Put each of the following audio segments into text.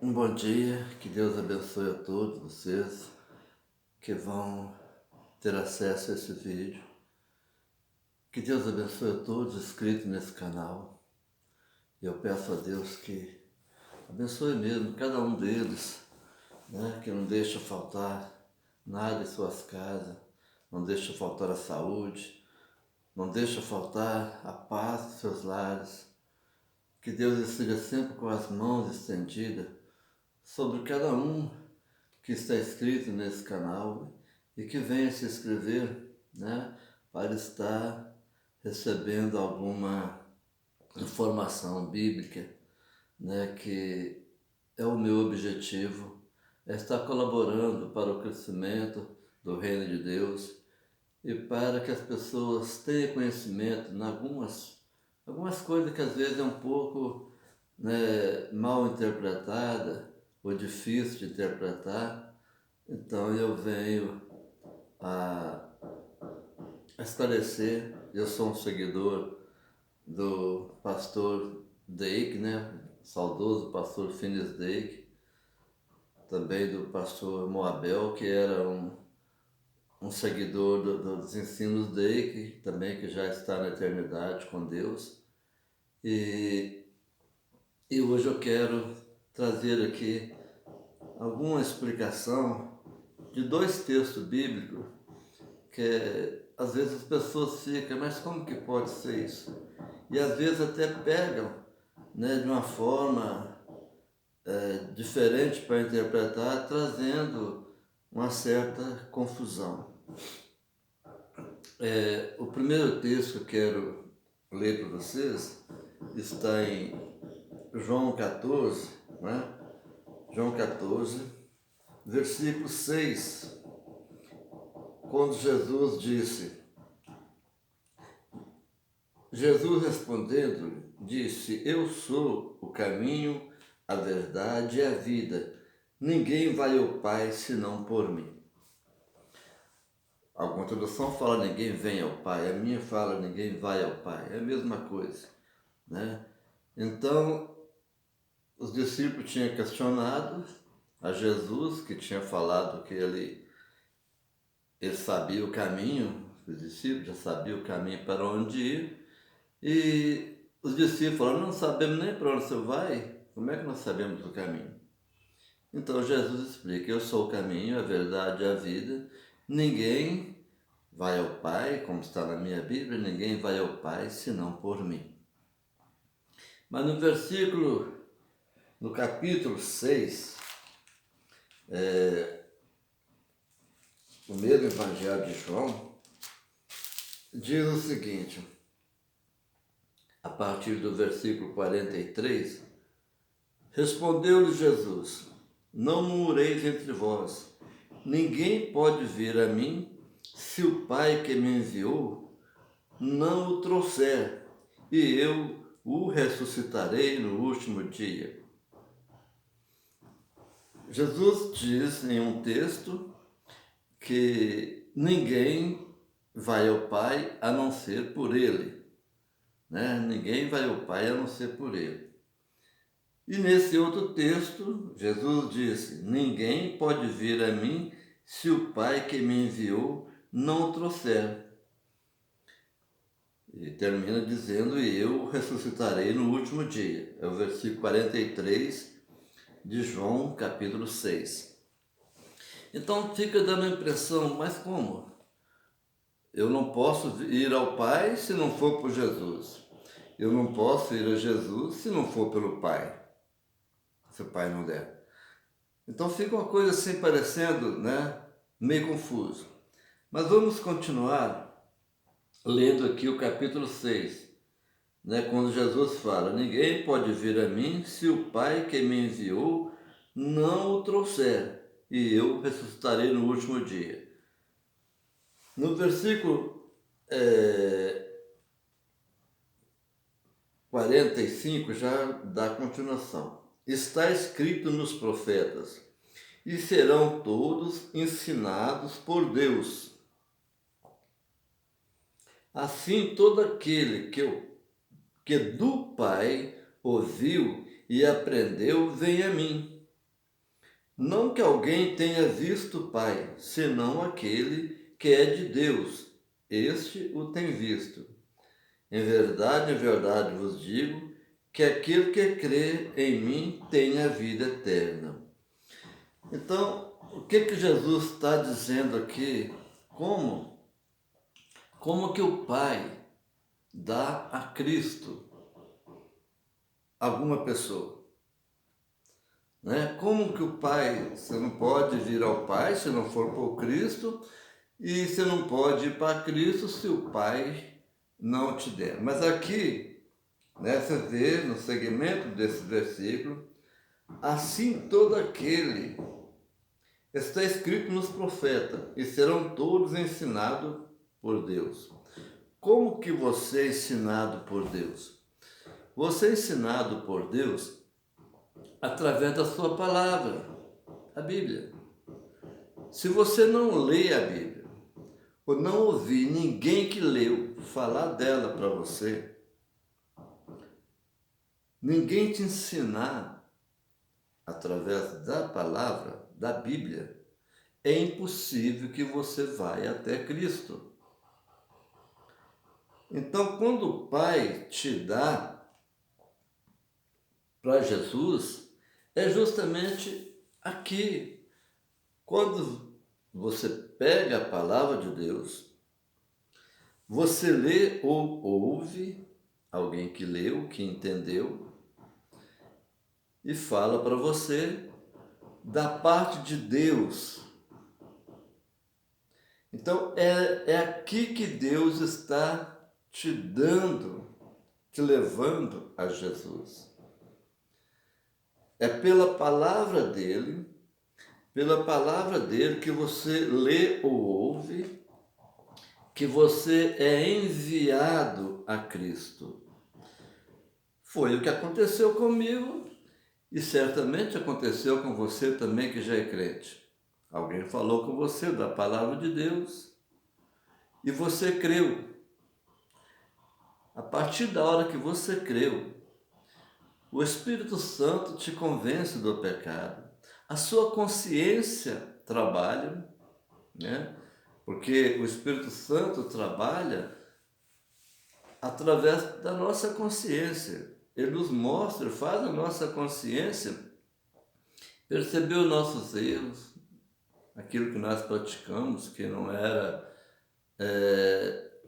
Um bom dia, que Deus abençoe a todos vocês que vão ter acesso a esse vídeo. Que Deus abençoe a todos inscritos nesse canal. E eu peço a Deus que abençoe mesmo cada um deles, né? Que não deixe faltar nada em suas casas, não deixe faltar a saúde, não deixe faltar a paz dos seus lares. Que Deus esteja sempre com as mãos estendidas sobre cada um que está inscrito nesse canal e que venha se inscrever, né, para estar recebendo alguma informação bíblica, né, que é o meu objetivo, é estar colaborando para o crescimento do reino de Deus e para que as pessoas tenham conhecimento em algumas coisas que às vezes é um pouco, né, mal interpretada ou difícil de interpretar. Então eu venho a esclarecer. Eu sou um seguidor do pastor Dake, né? Saudoso pastor Phineas Dake, também do pastor Moabel, que era um seguidor dos ensinos Dake, também que já está na eternidade com Deus. E hoje eu quero trazer aqui alguma explicação de dois textos bíblicos que às vezes as pessoas ficam, mas como que pode ser isso? E às vezes até pegam, né, de uma forma diferente para interpretar, trazendo uma certa confusão. O primeiro texto que eu quero ler para vocês está em João 14, né? João 14, versículo 6, quando Jesus respondendo, disse: Eu sou o caminho, a verdade e a vida. Ninguém vai ao Pai senão por mim. Alguma tradução fala ninguém vem ao Pai, a minha fala ninguém vai ao Pai. É a mesma coisa, né? Então, os discípulos tinham questionado a Jesus, que tinha falado que ele sabia o caminho, os discípulos já sabiam o caminho para onde ir. E os discípulos falaram: não sabemos nem para onde você vai, como é que nós sabemos o caminho? Então Jesus explica: eu sou o caminho, a verdade e a vida. Ninguém vai ao Pai, como está na minha Bíblia, ninguém vai ao Pai senão por mim. Mas no capítulo 6, o mesmo Evangelho de João, diz o seguinte, a partir do versículo 43, respondeu-lhe Jesus: não murmureis entre vós, ninguém pode vir a mim se o Pai que me enviou não o trouxer, e eu o ressuscitarei no último dia. Jesus diz em um texto que ninguém vai ao Pai a não ser por Ele, né? Ninguém vai ao Pai a não ser por Ele. E nesse outro texto, Jesus disse: ninguém pode vir a mim se o Pai que me enviou não o trouxer. E termina dizendo: e eu ressuscitarei no último dia. É o versículo 43 de João, capítulo 6. Então fica dando a impressão, mas como? Eu não posso ir ao Pai se não for por Jesus. Eu não posso ir a Jesus se não for pelo Pai, se o Pai não der. Então fica uma coisa assim parecendo, né, meio confuso. Mas vamos continuar lendo aqui o capítulo 6, né, quando Jesus fala: ninguém pode vir a mim se o Pai que me enviou não o trouxer, e eu ressuscitarei no último dia. No versículo 45 já dá continuação. Está escrito nos profetas: e serão todos ensinados por Deus. Assim, todo aquele que do Pai ouviu e aprendeu, vem a mim. Não que alguém tenha visto o Pai, senão aquele que é de Deus. Este o tem visto. Em verdade vos digo que aquele que crê em mim tem a vida eterna. Então, o que Jesus está dizendo aqui? Como? Como que o Pai dá a Cristo alguma pessoa? Né? Como que o Pai, você não pode vir ao Pai se não for por Cristo, e você não pode ir para Cristo se o Pai não te der. Mas aqui, né, você vê no segmento desse versículo, assim todo aquele, está escrito nos profetas, e serão todos ensinados por Deus. Como que você é ensinado por Deus? Você é ensinado por Deus através da sua palavra, a Bíblia. Se você não lê a Bíblia, ou não ouvir ninguém que leu falar dela para você, ninguém te ensinar através da palavra, da Bíblia, é impossível que você vá até Cristo. Então, quando o Pai te dá para Jesus, é justamente aqui. Quando você pega a palavra de Deus, você lê ou ouve alguém que leu, que entendeu, e fala para você da parte de Deus. Então é aqui que Deus está te dando, te levando a Jesus. É pela palavra dele que você lê ou ouve, que você é enviado a Cristo. Foi o que aconteceu comigo e certamente aconteceu com você também que já é crente. Alguém falou com você da palavra de Deus e você creu. A partir da hora que você creu, o Espírito Santo te convence do pecado. A sua consciência trabalha, né? Porque o Espírito Santo trabalha através da nossa consciência. Ele nos mostra, faz a nossa consciência perceber os nossos erros, aquilo que nós praticamos, que não era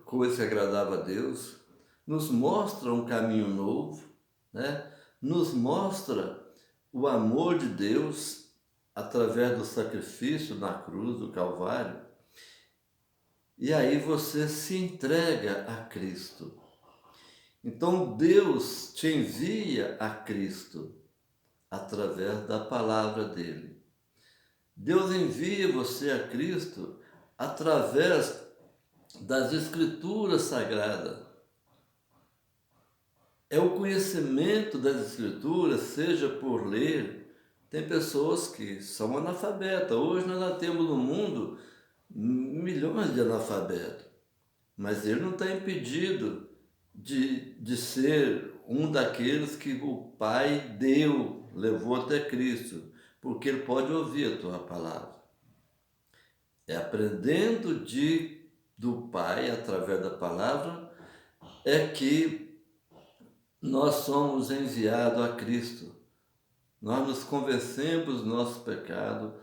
coisa que agradava a Deus, nos mostra um caminho novo, né? Nos mostra o amor de Deus através do sacrifício na cruz do Calvário. E aí você se entrega a Cristo. Então Deus te envia a Cristo através da palavra dele. Deus envia você a Cristo através das Escrituras Sagradas. É o conhecimento das Escrituras, seja por ler. Tem pessoas que são analfabetas. Hoje nós temos no mundo milhões de analfabetos. Mas ele não está impedido de ser um daqueles que o Pai deu, levou até Cristo, porque ele pode ouvir a tua palavra. É aprendendo do Pai, através da palavra, é que nós somos enviados a Cristo. Nós nos convencemos do nosso pecado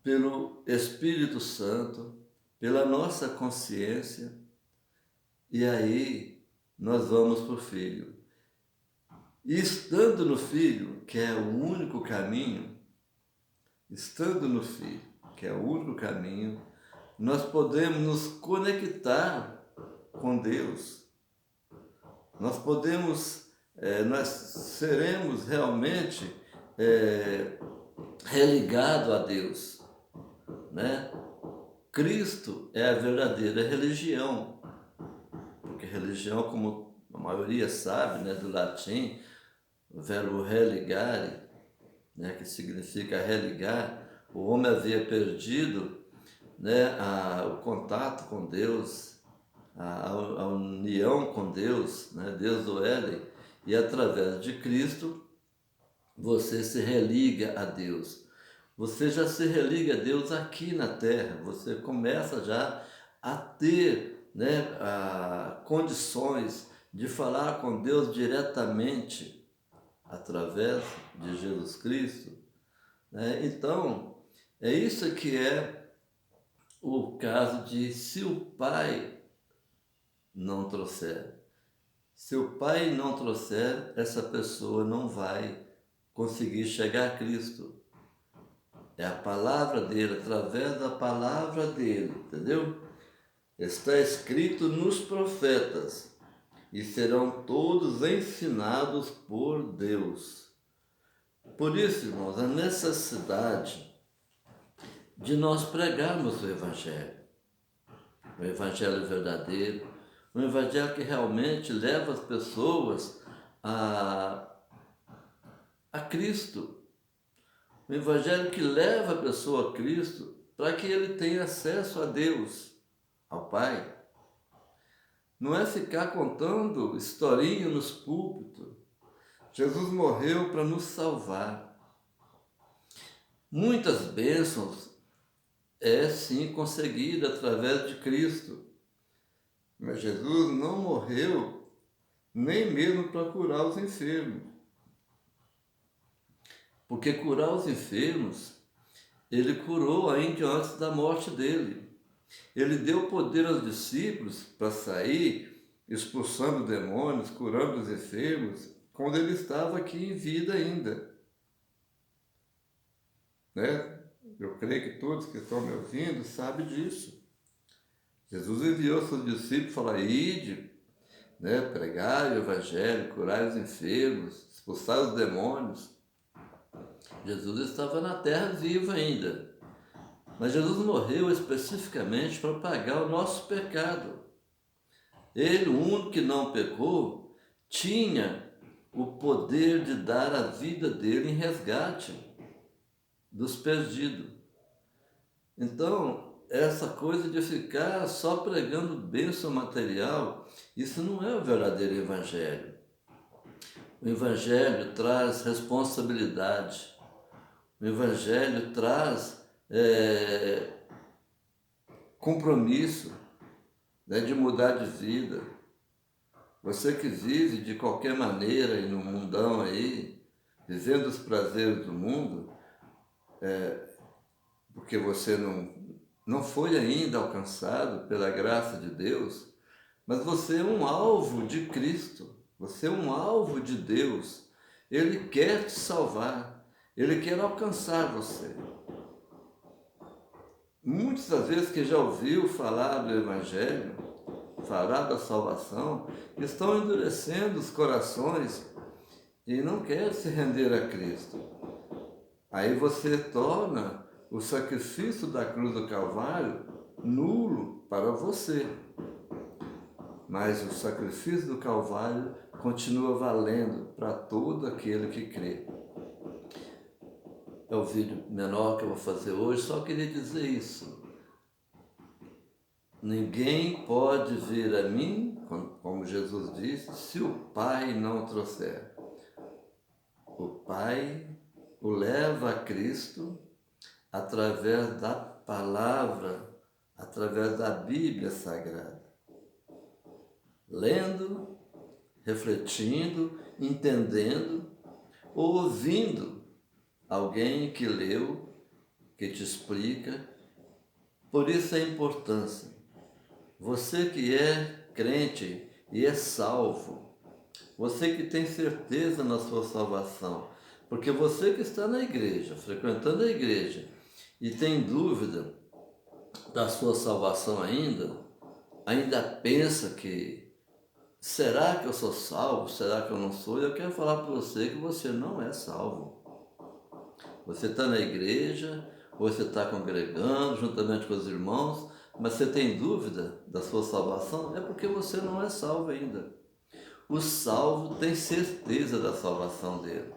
pelo Espírito Santo, pela nossa consciência, e aí nós vamos para o Filho. E estando no Filho, que é o único caminho, estando no Filho, que é o único caminho, nós podemos nos conectar com Deus. Nós podemos, nós seremos realmente religados a Deus, né? Cristo é a verdadeira religião, porque religião, como a maioria sabe, né, do latim, o verbo religare, né, que significa religar, o homem havia perdido, né, o contato com Deus, a união com Deus, né, Deus do Éden, e através de Cristo você se religa a Deus. você já se religa a Deus aqui na terra, você começa já a ter, né, condições de falar com Deus diretamente através de Jesus Cristo, né? Então, é isso que é o caso de se o Pai não trouxer. Se o Pai não trouxer, essa pessoa não vai conseguir chegar a Cristo. É a palavra dele, através da palavra dele, entendeu? Está escrito nos profetas, e serão todos ensinados por Deus. Por isso, irmãos, a necessidade de nós pregarmos o Evangelho verdadeiro, o Evangelho que realmente leva as pessoas a Cristo. O Evangelho que leva a pessoa a Cristo para que ele tenha acesso a Deus, ao Pai. Não é ficar contando historinha nos púlpitos. Jesus morreu para nos salvar. Muitas bênçãos é sim conseguida através de Cristo. Mas Jesus não morreu nem mesmo para curar os enfermos. Porque curar os enfermos, ele curou ainda antes da morte dele. Ele deu poder aos discípulos para sair expulsando demônios, curando os enfermos, quando ele estava aqui em vida ainda. Né? Eu creio que todos que estão me ouvindo sabem disso. Jesus enviou seus discípulos e falou: ide, né, pregai o evangelho, curai os enfermos, expulsar os demônios. Jesus estava na terra vivo ainda. Mas Jesus morreu especificamente para pagar o nosso pecado. Ele, o único que não pecou, tinha o poder de dar a vida dele em resgate dos perdidos. Então, essa coisa de ficar só pregando bênção material, isso não é o verdadeiro evangelho. O evangelho traz responsabilidade. O evangelho traz compromisso, né, de mudar de vida. Você que vive de qualquer maneira aí no mundão aí, vivendo os prazeres do mundo, porque você não foi ainda alcançado pela graça de Deus, mas você é um alvo de Cristo, você é um alvo de Deus. Ele quer te salvar, Ele quer alcançar você. Muitas das vezes que já ouviu falar do Evangelho, falar da salvação, estão endurecendo os corações e não querem se render a Cristo. Aí você torna o sacrifício da cruz do Calvário nulo para você. Mas o sacrifício do Calvário continua valendo para todo aquele que crê. É o vídeo menor que eu vou fazer hoje, só queria dizer isso. Ninguém pode vir a mim, como Jesus disse, se o Pai não o trouxer. O Pai o leva a Cristo através da palavra, através da Bíblia Sagrada. Lendo, refletindo, entendendo, ouvindo alguém que leu, que te explica. Por isso a importância. Você que é crente e é salvo, você que tem certeza na sua salvação, porque você que está na igreja, frequentando a igreja, e tem dúvida da sua salvação ainda pensa que será que eu sou salvo? Será que eu não sou? Eu quero falar para você que você não é salvo. Você está na igreja, ou você está congregando juntamente com os irmãos, mas você tem dúvida da sua salvação? É porque você não é salvo ainda. O salvo tem certeza da salvação dele.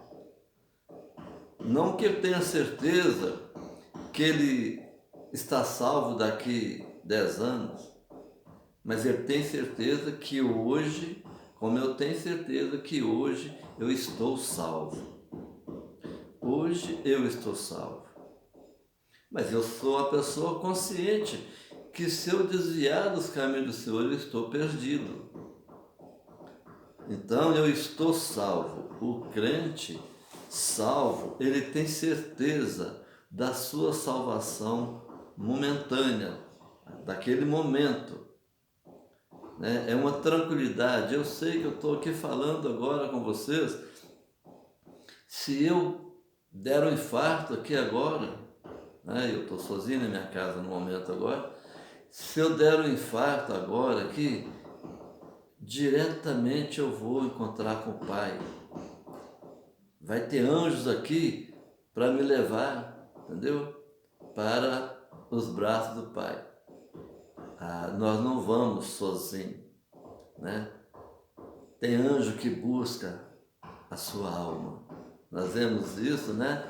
Não que ele tenha certeza que ele está salvo daqui 10 anos, mas ele tem certeza que hoje, como eu tenho certeza que hoje eu estou salvo. Hoje eu estou salvo. Mas eu sou uma pessoa consciente que se eu desviar dos caminhos do Senhor, eu estou perdido. Então eu estou salvo. O crente salvo, ele tem certeza da sua salvação momentânea, daquele momento, né? É uma tranquilidade. Eu sei que eu estou aqui falando agora com vocês. Se eu der um infarto aqui agora, né? Eu estou sozinho na minha casa no momento agora. Se eu der um infarto agora aqui, diretamente eu vou encontrar com o Pai. Vai ter anjos aqui para me levar, entendeu? Para os braços do Pai. Nós não vamos sozinhos, né? Tem anjo que busca a sua alma. Nós vemos isso, né?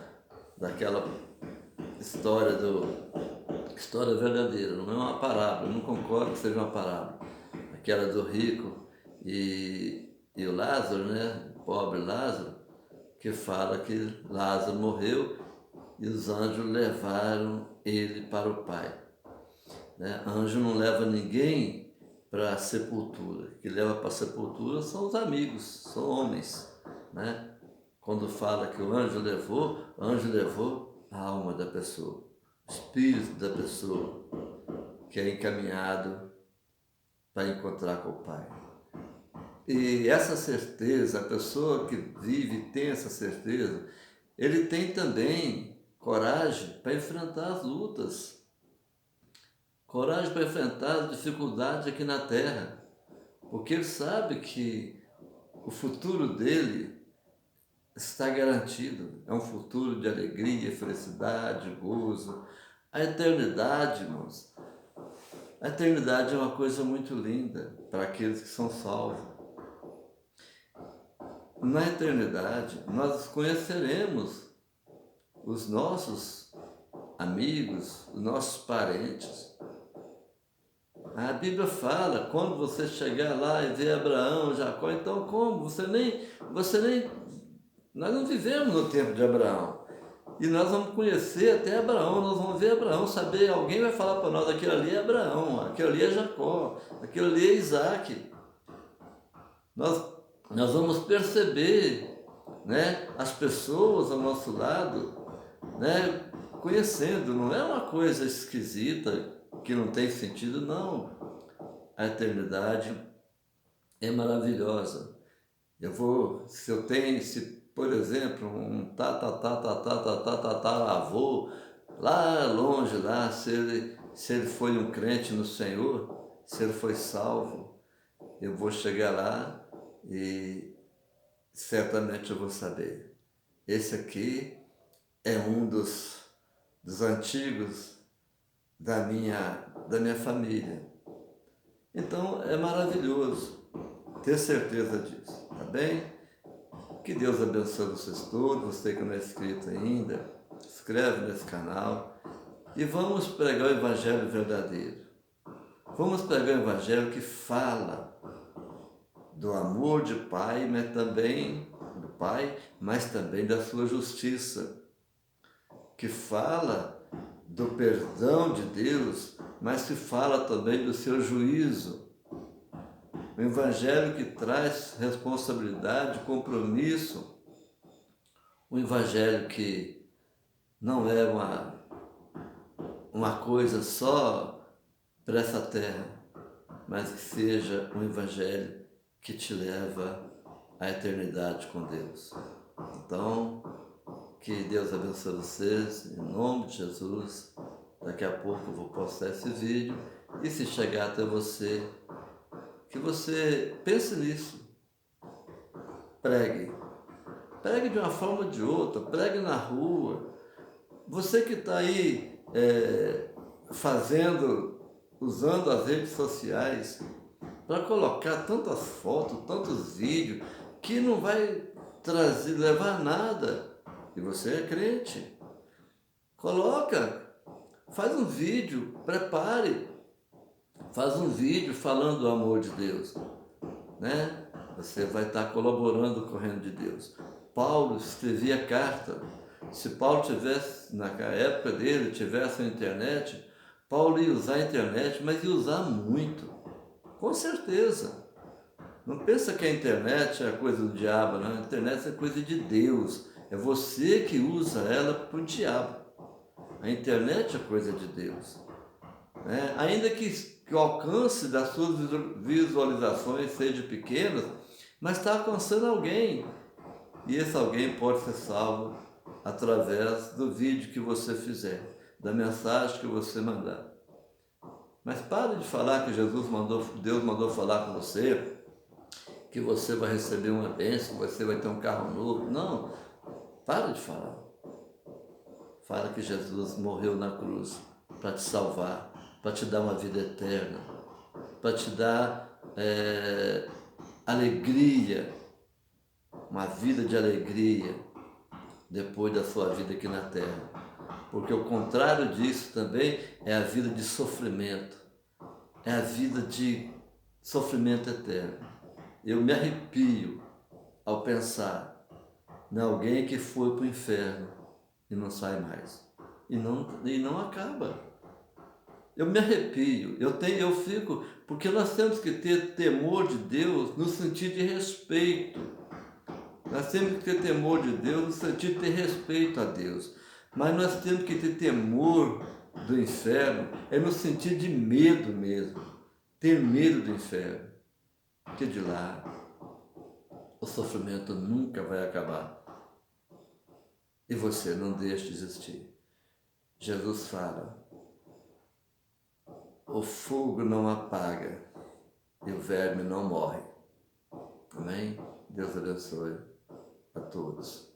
Daquela história história verdadeira, não é uma parábola, eu não concordo que seja uma parábola. Aquela do rico e o Lázaro, né? O pobre Lázaro, que fala que Lázaro morreu e os anjos levaram ele para o Pai. Né? Anjo não leva ninguém para a sepultura. O que leva para a sepultura são os amigos, são homens. Né? Quando fala que o anjo levou a alma da pessoa, o espírito da pessoa, que é encaminhado para encontrar com o Pai. E essa certeza, a pessoa que vive tem essa certeza, ele tem também coragem para enfrentar as lutas, coragem para enfrentar as dificuldades aqui na Terra, porque ele sabe que o futuro dele está garantido, é um futuro de alegria, felicidade, gozo. A eternidade, irmãos, a eternidade é uma coisa muito linda para aqueles que são salvos. Na eternidade, nós conheceremos os nossos amigos, os nossos parentes. A Bíblia fala, quando você chegar lá e ver Abraão, Jacó, então como? Nós não vivemos no tempo de Abraão. E nós vamos conhecer até Abraão, nós vamos ver Abraão, saber, alguém vai falar para nós, aquilo ali é Abraão, aquilo ali é Jacó, aquilo ali é Isaac. Nós vamos perceber, né, as pessoas ao nosso lado, né, conhecendo, não é uma coisa esquisita, que não tem sentido, não. A eternidade é maravilhosa. Se por exemplo, um tataravô, lá longe, lá, se ele foi um crente no Senhor, se ele foi salvo, eu vou chegar lá e certamente eu vou saber. Esse aqui é um dos antigos da minha família. Então é maravilhoso ter certeza disso, tá bem? Que Deus abençoe vocês todos, você que não é inscrito ainda, inscreve nesse canal e vamos pregar o Evangelho verdadeiro. Vamos pregar o Evangelho que fala do amor de Pai, mas também da sua justiça, que fala do perdão de Deus, mas que fala também do seu juízo. Um Evangelho que traz responsabilidade, compromisso. Um Evangelho que não é uma coisa só para essa terra, mas que seja um Evangelho que te leva à eternidade com Deus. Então, que Deus abençoe vocês, em nome de Jesus. Daqui a pouco eu vou postar esse vídeo e se chegar até você, que você pense nisso. Pregue. Pregue de uma forma ou de outra, pregue na rua. Você que está aí usando as redes sociais para colocar tantas fotos, tantos vídeos, que não vai levar nada. E você é crente. Faz um vídeo, prepare. Faz um vídeo falando do amor de Deus, né? Você vai estar colaborando com o reino de Deus. Paulo escrevia carta. Se Paulo tivesse, na época dele, tivesse a internet, Paulo ia usar a internet, mas ia usar muito, com certeza. Não pensa que a internet é coisa do diabo, não. A internet é coisa de Deus. É você que usa ela para o diabo. A internet é coisa de Deus. Né? Ainda que o alcance das suas visualizações seja pequeno, mas está alcançando alguém. E esse alguém pode ser salvo através do vídeo que você fizer, da mensagem que você mandar. Mas pare de falar que Deus mandou falar com você, que você vai receber uma bênção, que você vai ter um carro novo. Não, pare de falar. Fala que Jesus morreu na cruz para te salvar, para te dar uma vida eterna, para te dar alegria, uma vida de alegria depois da sua vida aqui na terra. Porque o contrário disso também é a vida de sofrimento, é a vida de sofrimento eterno. Eu me arrepio ao pensar em alguém que foi para o inferno e não sai mais, e não acaba. Eu me arrepio, eu fico, porque nós temos que ter temor de Deus no sentido de respeito. Nós temos que ter temor de Deus no sentido de ter respeito a Deus. Mas nós temos que ter temor do inferno, é no sentido de medo mesmo. Ter medo do inferno. Porque de lá o sofrimento nunca vai acabar. E você não deixe de existir. Jesus fala, o fogo não apaga e o verme não morre. Amém? Deus abençoe a todos.